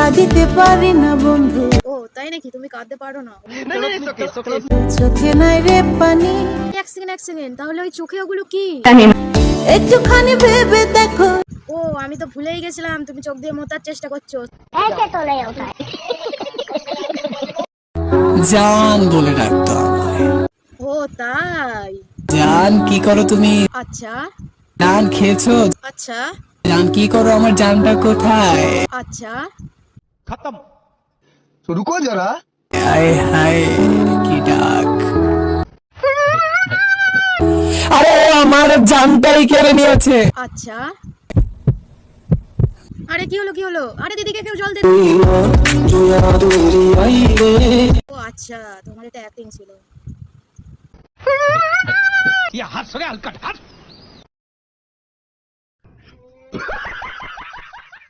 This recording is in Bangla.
কাঁদিতে পারি না বন্ধু। ও তাই নাকি, তুমি কাঁদতে পারো না? চোখে নাই রে পানি। এক সেকেন্ড, তাহলে ওই চোখে ওগুলো কি? একটুখানি ভেবে দেখো। ও আমি তো ভুলেই গেছিলাম, তুমি চোখ দিয়ে মোতার চেষ্টা করছো। জান বলে ডাকতো আমায়। ও তাই? জান কি করো তুমি? আচ্ছা জান খেয়েছো? আচ্ছা জান কি করো? আমার জানটা কোথায়? আচ্ছা। खत्म। तो रुको जरा। হায় হায় কি ডাক! আরে আমার জানটাই কেড়ে নিয়েছে। আচ্ছা, আরে কি হলো? আরে দিদিকে কেউ জল দে। ও আচ্ছা, তোমার এটা অ্যাক্টিং ছিল। ये हंस रहे हलकट हंस।